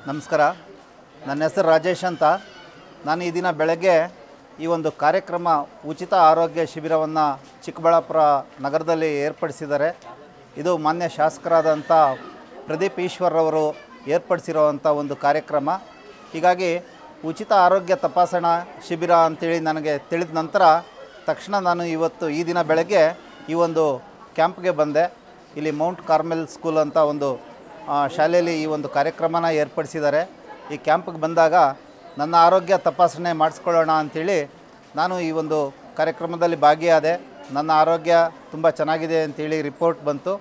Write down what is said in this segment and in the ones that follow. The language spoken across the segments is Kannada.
ನಮಸ್ಕಾರ. ನನ್ನ ಹೆಸರು ರಾಜೇಶ್ ಅಂತ. ನಾನು ಈ ದಿನ ಬೆಳಗ್ಗೆ ಈ ಒಂದು ಕಾರ್ಯಕ್ರಮ ಉಚಿತ ಆರೋಗ್ಯ ಶಿಬಿರವನ್ನು ಚಿಕ್ಕಬಳ್ಳಾಪುರ ನಗರದಲ್ಲಿ ಏರ್ಪಡಿಸಿದ್ದಾರೆ. ಇದು ಮಾನ್ಯ ಶಾಸಕರಾದಂಥ ಪ್ರದೀಪ್ ಈಶ್ವರ್ರವರು ಏರ್ಪಡಿಸಿರುವಂಥ ಒಂದು ಕಾರ್ಯಕ್ರಮ. ಹೀಗಾಗಿ ಉಚಿತ ಆರೋಗ್ಯ ತಪಾಸಣಾ ಶಿಬಿರ ಅಂತೇಳಿ ನನಗೆ ತಿಳಿದ ನಂತರ ತಕ್ಷಣ ನಾನು ಈ ದಿನ ಬೆಳಗ್ಗೆ ಈ ಒಂದು ಕ್ಯಾಂಪ್ಗೆ ಬಂದೆ. ಇಲ್ಲಿ ಮೌಂಟ್ ಕಾರ್ಮೆಲ್ ಸ್ಕೂಲ್ ಅಂತ ಒಂದು ಶಾಲೆಯಲ್ಲಿ ಈ ಒಂದು ಕಾರ್ಯಕ್ರಮನ ಏರ್ಪಡಿಸಿದ್ದಾರೆ. ಈ ಕ್ಯಾಂಪ್ಗೆ ಬಂದಾಗ ನನ್ನ ಆರೋಗ್ಯ ತಪಾಸಣೆ ಮಾಡಿಸ್ಕೊಳ್ಳೋಣ ಅಂಥೇಳಿ ನಾನು ಈ ಒಂದು ಕಾರ್ಯಕ್ರಮದಲ್ಲಿ ಭಾಗಿಯಾದೆ. ನನ್ನ ಆರೋಗ್ಯ ತುಂಬ ಚೆನ್ನಾಗಿದೆ ಅಂಥೇಳಿ ರಿಪೋರ್ಟ್ ಬಂತು.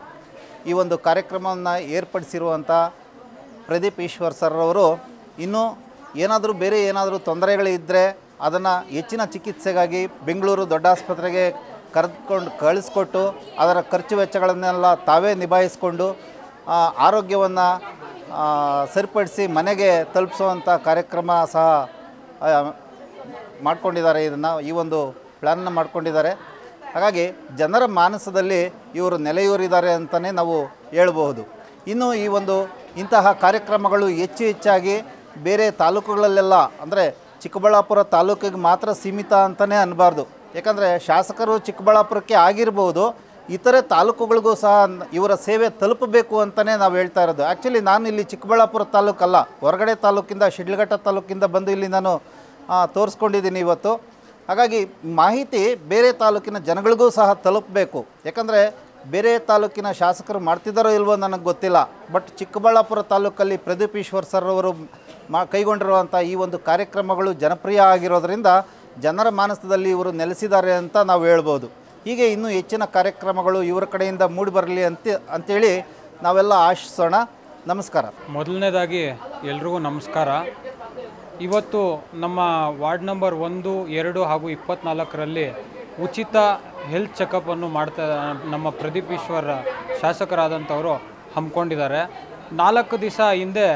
ಈ ಒಂದು ಕಾರ್ಯಕ್ರಮವನ್ನು ಏರ್ಪಡಿಸಿರುವಂಥ ಪ್ರದೀಪ್ ಈಶ್ವರ್ ಸರ್ರವರು ಇನ್ನೂ ಬೇರೆ ಏನಾದರೂ ತೊಂದರೆಗಳಿದ್ದರೆ ಅದನ್ನು ಹೆಚ್ಚಿನ ಚಿಕಿತ್ಸೆಗಾಗಿ ಬೆಂಗಳೂರು ದೊಡ್ಡ ಆಸ್ಪತ್ರೆಗೆ ಕಳಿಸ್ಕೊಟ್ಟು ಅದರ ಖರ್ಚು ವೆಚ್ಚಗಳನ್ನೆಲ್ಲ ತಾವೇ ನಿಭಾಯಿಸ್ಕೊಂಡು ಆರೋಗ್ಯವನ್ನು ಸರಿಪಡಿಸಿ ಮನೆಗೆ ತಲುಪಿಸುವಂಥ ಕಾರ್ಯಕ್ರಮ ಸಹ ಮಾಡ್ಕೊಂಡಿದ್ದಾರೆ. ಈ ಒಂದು ಪ್ಲ್ಯಾನ್ನ ಮಾಡ್ಕೊಂಡಿದ್ದಾರೆ. ಹಾಗಾಗಿ ಜನರ ಮಾನಸದಲ್ಲಿ ಇವರು ನೆಲೆಯೂರಿದ್ದಾರೆ ಅಂತಲೇ ನಾವು ಹೇಳ್ಬೋದು. ಇನ್ನು ಇಂತಹ ಕಾರ್ಯಕ್ರಮಗಳು ಹೆಚ್ಚಾಗಿ ಬೇರೆ ತಾಲೂಕುಗಳಲ್ಲೆಲ್ಲ, ಅಂದರೆ ಚಿಕ್ಕಬಳ್ಳಾಪುರ ತಾಲೂಕಿಗೆ ಮಾತ್ರ ಸೀಮಿತ ಅಂತಲೇ ಅನ್ನಬಾರ್ದು. ಯಾಕಂದರೆ ಶಾಸಕರು ಚಿಕ್ಕಬಳ್ಳಾಪುರಕ್ಕೆ ಆಗಿರ್ಬೋದು, ಇತರೆ ತಾಲೂಕುಗಳಿಗೂ ಸಹ ಇವರ ಸೇವೆ ತಲುಪಬೇಕು ಅಂತಲೇ ನಾವು ಹೇಳ್ತಾ ಇರೋದು. ಆ್ಯಕ್ಚುಲಿ ನಾನು ಇಲ್ಲಿ ಚಿಕ್ಕಬಳ್ಳಾಪುರ ತಾಲೂಕಲ್ಲ, ಹೊರಗಡೆ ತಾಲೂಕಿಂದ, ಶಿಡ್ಲಘಟ್ಟ ತಾಲೂಕಿಂದ ಬಂದು ಇಲ್ಲಿ ನಾನು ತೋರಿಸ್ಕೊಂಡಿದ್ದೀನಿ ಇವತ್ತು. ಹಾಗಾಗಿ ಮಾಹಿತಿ ಬೇರೆ ತಾಲೂಕಿನ ಜನಗಳಿಗೂ ಸಹ ತಲುಪಬೇಕು. ಯಾಕಂದರೆ ಬೇರೆ ತಾಲೂಕಿನ ಶಾಸಕರು ಮಾಡ್ತಿದ್ದಾರೋ ಇಲ್ವೋ ನನಗೆ ಗೊತ್ತಿಲ್ಲ. ಬಟ್ ಚಿಕ್ಕಬಳ್ಳಾಪುರ ತಾಲೂಕಲ್ಲಿ ಪ್ರದೀಪ್ ಈಶ್ವರ್ ಸರ್ ಅವರು ಕೈಗೊಂಡಿರುವಂಥ ಈ ಒಂದು ಕಾರ್ಯಕ್ರಮಗಳು ಜನಪ್ರಿಯ ಆಗಿರೋದರಿಂದ ಜನರ ಮಾನಸದಲ್ಲಿ ಇವರು ನೆಲೆಸಿದ್ದಾರೆ ಅಂತ ನಾವು ಹೇಳ್ಬೋದು. ಹೀಗೆ ಇನ್ನೂ ಹೆಚ್ಚಿನ ಕಾರ್ಯಕ್ರಮಗಳು ಇವರ ಕಡೆಯಿಂದ ಮೂಡಿಬರಲಿ ಅಂತೇಳಿ ನಾವೆಲ್ಲ ಆಶಿಸೋಣ. ನಮಸ್ಕಾರ. ಮೊದಲನೇದಾಗಿ ಎಲ್ರಿಗೂ ನಮಸ್ಕಾರ. ಇವತ್ತು ನಮ್ಮ ವಾರ್ಡ್ ನಂಬರ್ 1, 2 ಹಾಗೂ 24ರಲ್ಲಿ ಉಚಿತ ಹೆಲ್ತ್ ಚೆಕಪ್ಪನ್ನು ನಮ್ಮ ಪ್ರದೀಪ್ ಈಶ್ವರ್ ಶಾಸಕರಾದಂಥವರು ಹಮ್ಮಿಕೊಂಡಿದ್ದಾರೆ. 4 ದಿವಸ ಹಿಂದೆ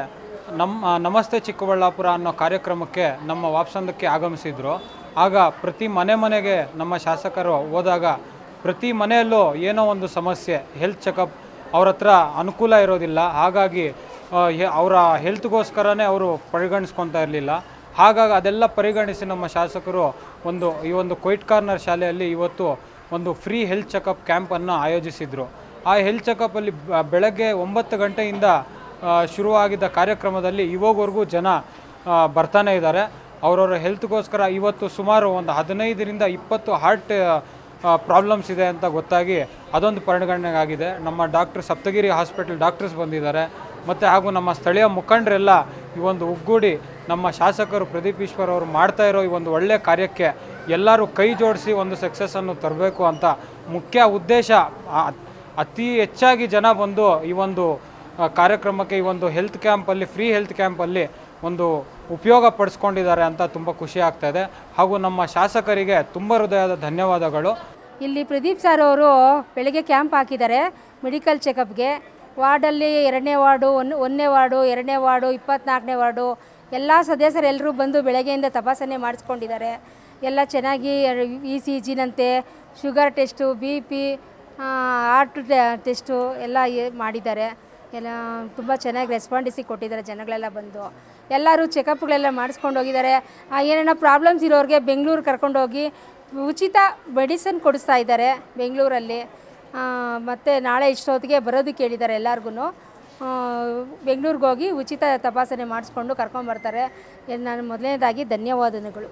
ನಮಸ್ತೆ ಚಿಕ್ಕಬಳ್ಳಾಪುರ ಅನ್ನೋ ಕಾರ್ಯಕ್ರಮಕ್ಕೆ ನಮ್ಮ ವಾಪ್ಸಂದಕ್ಕೆ ಆಗಮಿಸಿದರು. ಆಗ ಪ್ರತಿ ಮನೆಗೆ ನಮ್ಮ ಶಾಸಕರು ಹೋದಾಗ ಪ್ರತಿ ಮನೆಯಲ್ಲೂ ಏನೋ ಒಂದು ಸಮಸ್ಯೆ, ಹೆಲ್ತ್ ಚೆಕಪ್ ಅವ್ರ ಹತ್ರ ಅನುಕೂಲ ಇರೋದಿಲ್ಲ. ಹಾಗಾಗಿ ಅವರ ಹೆಲ್ತ್ಗೋಸ್ಕರನೇ ಅವರು ಪರಿಗಣಿಸ್ಕೊತಾ ಇರಲಿಲ್ಲ. ಹಾಗಾಗಿ ಅದೆಲ್ಲ ಪರಿಗಣಿಸಿ ನಮ್ಮ ಶಾಸಕರು ಈ ಒಂದು ಕ್ವೈಟ್ ಕಾರ್ನರ್ ಶಾಲೆಯಲ್ಲಿ ಇವತ್ತು ಒಂದು ಫ್ರೀ ಹೆಲ್ತ್ ಚೆಕಪ್ ಕ್ಯಾಂಪನ್ನು ಆಯೋಜಿಸಿದರು. ಆ ಹೆಲ್ತ್ ಚೆಕಪ್ಪಲ್ಲಿ ಬೆಳಗ್ಗೆ 9 ಗಂಟೆಯಿಂದ ಶುರುವಾಗಿದ್ದ ಕಾರ್ಯಕ್ರಮದಲ್ಲಿ ಇವಾಗವರೆಗೂ ಜನ ಬರ್ತಾನೆ ಇದ್ದಾರೆ. ಅವರವರ ಹೆಲ್ತ್ಗೋಸ್ಕರ ಇವತ್ತು ಸುಮಾರು ಒಂದು 15ರಿಂದ 20 ಹಾರ್ಟ್ ಪ್ರಾಬ್ಲಮ್ಸ್ ಇದೆ ಅಂತ ಗೊತ್ತಾಗಿ ಅದೊಂದು ಪರಿಗಣನೆಗಾಗಿದೆ. ನಮ್ಮ ಸಪ್ತಗಿರಿ ಹಾಸ್ಪಿಟಲ್ ಡಾಕ್ಟರ್ಸ್ ಬಂದಿದ್ದಾರೆ. ಮತ್ತು ಹಾಗೂ ನಮ್ಮ ಸ್ಥಳೀಯ ಮುಖಂಡರೆಲ್ಲ ಈ ಒಂದು ಒಗ್ಗೂಡಿ ನಮ್ಮ ಶಾಸಕರು ಪ್ರದೀಪ್ ಈಶ್ವರ್ ಅವರು ಮಾಡ್ತಾ ಇರೋ ಈ ಒಂದು ಒಳ್ಳೆಯ ಕಾರ್ಯಕ್ಕೆ ಎಲ್ಲರೂ ಕೈ ಜೋಡಿಸಿ ಒಂದು ಸಕ್ಸಸ್ಸನ್ನು ತರಬೇಕು ಅಂತ ಮುಖ್ಯ ಉದ್ದೇಶ. ಅತಿ ಹೆಚ್ಚಾಗಿ ಜನ ಬಂದು ಈ ಒಂದು ಕಾರ್ಯಕ್ರಮಕ್ಕೆ, ಈ ಒಂದು ಹೆಲ್ತ್ ಕ್ಯಾಂಪಲ್ಲಿ, ಫ್ರೀ ಹೆಲ್ತ್ ಕ್ಯಾಂಪಲ್ಲಿ ಒಂದು ಉಪಯೋಗ ಪಡಿಸ್ಕೊಂಡಿದ್ದಾರೆ ಅಂತ ತುಂಬ ಖುಷಿ ಆಗ್ತಾ ಇದೆ. ಹಾಗೂ ನಮ್ಮ ಶಾಸಕರಿಗೆ ತುಂಬ ಹೃದಯದ ಧನ್ಯವಾದಗಳು. ಇಲ್ಲಿ ಪ್ರದೀಪ್ ಸರ್ ಅವರು ಬೆಳಗ್ಗೆ ಕ್ಯಾಂಪ್ ಹಾಕಿದ್ದಾರೆ ಮೆಡಿಕಲ್ ಚೆಕಪ್ಗೆ. ವಾರ್ಡಲ್ಲಿ 2ನೇ ವಾರ್ಡು, 1ನೇ ವಾರ್ಡು, 2ನೇ ವಾರ್ಡು, 24ನೇ ವಾರ್ಡು ಎಲ್ಲ ಸದಸ್ಯರೆಲ್ಲರೂ ಬಂದು ಬೆಳಗ್ಗೆಯಿಂದ ತಪಾಸಣೆ ಮಾಡಿಸ್ಕೊಂಡಿದ್ದಾರೆ. ಎಲ್ಲ ಚೆನ್ನಾಗಿ ECGನಂತೆ sugar test, BP, heart test ಎಲ್ಲ ಮಾಡಿದ್ದಾರೆ. ಎಲ್ಲ ತುಂಬ ಚೆನ್ನಾಗಿ ರೆಸ್ಪಾಂಡಿಸಿ ಕೊಟ್ಟಿದ್ದಾರೆ. ಜನಗಳೆಲ್ಲ ಬಂದು ಎಲ್ಲರೂ ಚೆಕಪ್ಗಳೆಲ್ಲ ಮಾಡಿಸ್ಕೊಂಡು ಹೋಗಿದ್ದಾರೆ. ಏನೇನೋ ಪ್ರಾಬ್ಲಮ್ಸ್ ಇರೋರಿಗೆ ಬೆಂಗಳೂರು ಕರ್ಕೊಂಡೋಗಿ ಉಚಿತ ಮೆಡಿಸಿನ್ ಕೊಡಿಸ್ತಾ ಇದ್ದಾರೆ ಬೆಂಗಳೂರಲ್ಲಿ. ಮತ್ತು ನಾಳೆ ಇಷ್ಟೊತ್ತಿಗೆ ಬರೋದಕ್ಕೆ ಹೇಳಿದ್ದಾರೆ ಎಲ್ಲರಿಗೂ. ಬೆಂಗಳೂರಿಗೆ ಹೋಗಿ ಉಚಿತ ತಪಾಸಣೆ ಮಾಡಿಸ್ಕೊಂಡು ಕರ್ಕೊಂಬರ್ತಾರೆ. ನಾನು ಮೊದಲನೇದಾಗಿ ಧನ್ಯವಾದಗಳು.